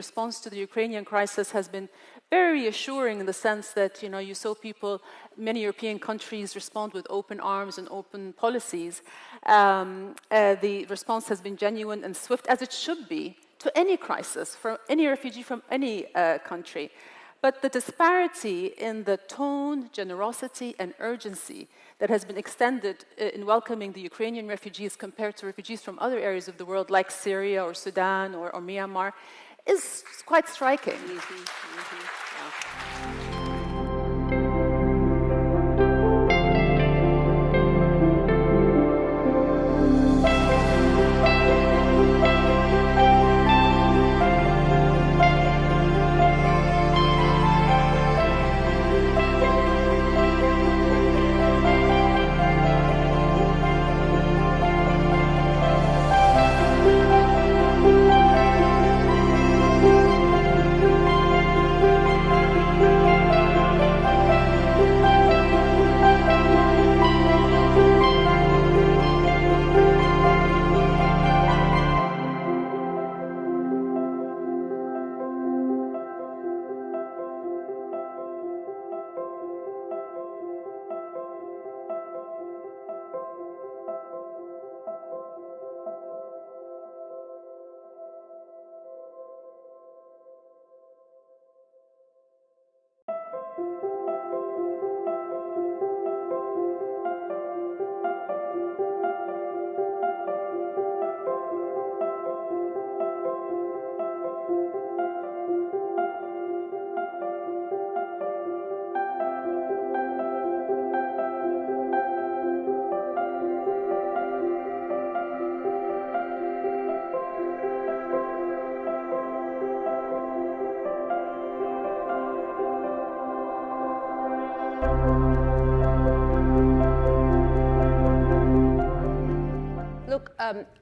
response to the Ukrainian crisis has been very reassuring in the sense that, you saw people, many European countries respond with open arms and open policies. The response has been genuine and swift, as it should be, to any crisis, from any refugee from any country. But the disparity in the tone, generosity, and urgency that has been extended in welcoming the Ukrainian refugees compared to refugees from other areas of the world, like Syria or Sudan or Myanmar, is quite striking. Yeah.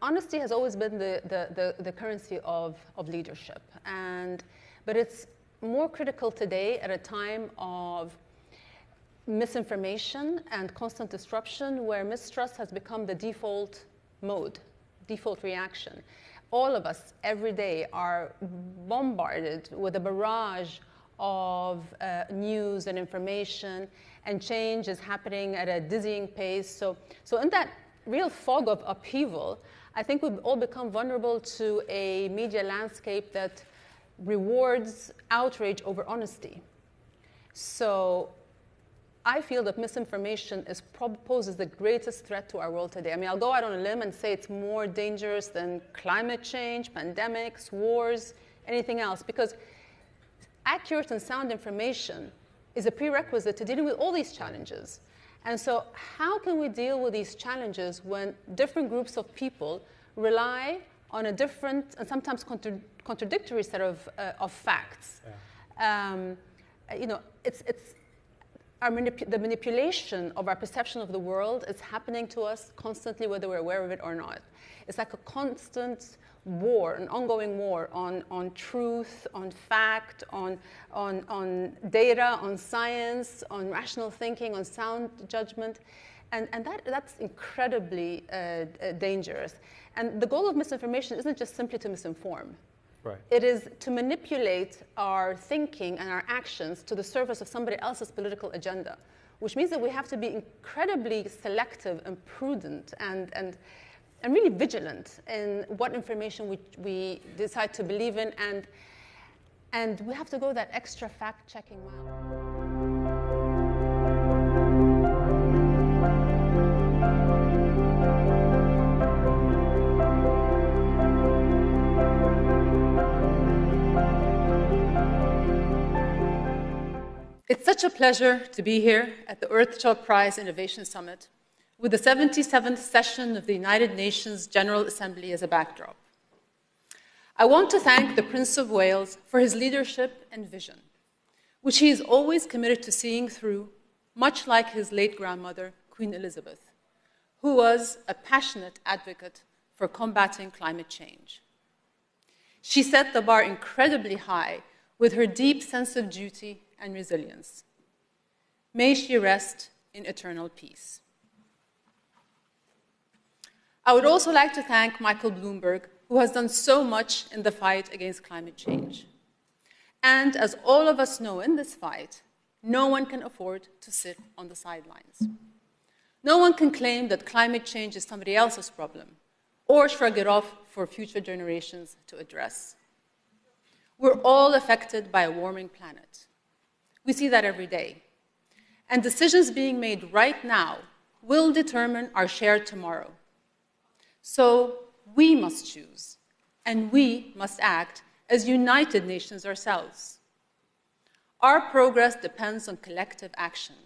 Honesty has always been the currency of leadership, but it's more critical today at a time of misinformation and constant disruption, where mistrust has become the default mode, default reaction. All of us every day are bombarded with a barrage of news and information, and change is happening at a dizzying pace. So in that real fog of upheaval, I think we've all become vulnerable to a media landscape that rewards outrage over honesty. So I feel that misinformation poses the greatest threat to our world today. I mean, I'll go out on a limb and say it's more dangerous than climate change, pandemics, wars, anything else, because accurate and sound information is a prerequisite to dealing with all these challenges. And so how can we deal with these challenges when different groups of people rely on a different and sometimes contradictory set of facts? Yeah. The manipulation of our perception of the world is happening to us constantly, whether we're aware of it or not. It's like a constant war, an ongoing war on truth, on fact, on data, on science, on rational thinking, on sound judgment. And that's incredibly dangerous. And the goal of misinformation isn't just simply to misinform. Right. It is to manipulate our thinking and our actions to the service of somebody else's political agenda, which means that we have to be incredibly selective and prudent and really vigilant in what information we decide to believe in, and we have to go that extra fact-checking mile. It's such a pleasure to be here at the Earthshot Prize Innovation Summit with the 77th session of the United Nations General Assembly as a backdrop. I want to thank the Prince of Wales for his leadership and vision, which he is always committed to seeing through, much like his late grandmother, Queen Elizabeth, who was a passionate advocate for combating climate change. She set the bar incredibly high with her deep sense of duty and resilience. May she rest in eternal peace. I would also like to thank Michael Bloomberg, who has done so much in the fight against climate change. And as all of us know in this fight, no one can afford to sit on the sidelines. No one can claim that climate change is somebody else's problem or shrug it off for future generations to address. We're all affected by a warming planet. We see that every day. And decisions being made right now will determine our shared tomorrow. So we must choose, and we must act as united nations ourselves. Our progress depends on collective action,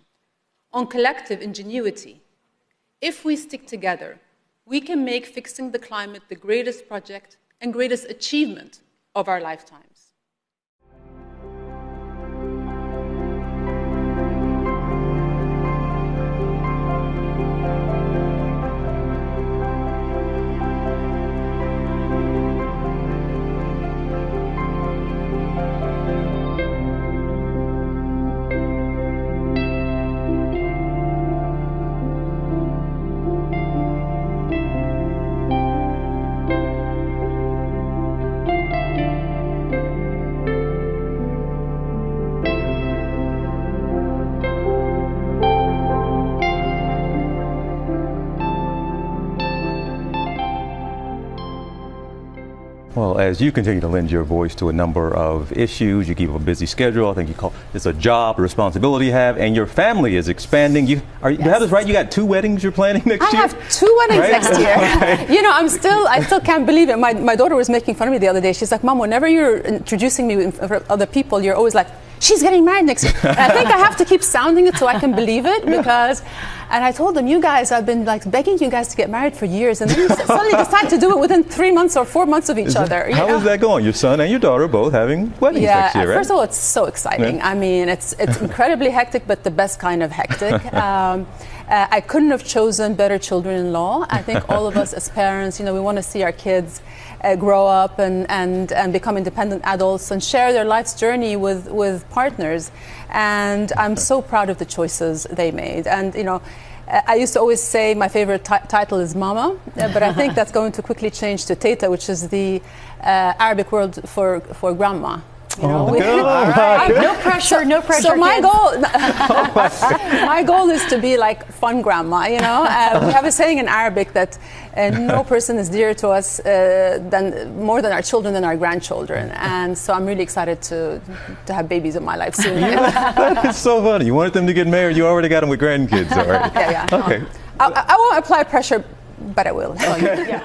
on collective ingenuity. If we stick together, we can make fixing the climate the greatest project and greatest achievement of our lifetimes. Well, as you continue to lend your voice to a number of issues, you keep a busy schedule. I think you call it's a job, a responsibility you have, and your family is expanding. You have this right? You got 2 weddings you're planning next year? I have 2 weddings right? next year. Okay. You know, I still can't believe it. My daughter was making fun of me the other day. She's like, Mom, whenever you're introducing me in front of other people, you're always like, she's getting married next year. And I think I have to keep sounding it so I can believe it because, and I told them, you guys, I've been like begging you guys to get married for years, and then you suddenly decide to do it within 3 months or 4 months of each other. How is that going? Your son and your daughter both having weddings next year, right? First of all, it's so exciting. Yeah. I mean, it's incredibly hectic, but the best kind of hectic. I couldn't have chosen better children-in-law. I think all of us as parents, we want to see our kids grow up and become independent adults and share their life's journey with partners. And I'm so proud of the choices they made. And, I used to always say my favorite title is Mama, but I think that's going to quickly change to Teta, which is the Arabic word for grandma. No pressure, no pressure. So my goal is to be like fun grandma. We have a saying in Arabic that no person is dearer to us more than our children than our grandchildren, and so I'm really excited to have babies in my life soon. That is so funny. You wanted them to get married. You already got them with grandkids already. Yeah. Okay. I won't apply pressure, but I will. Okay.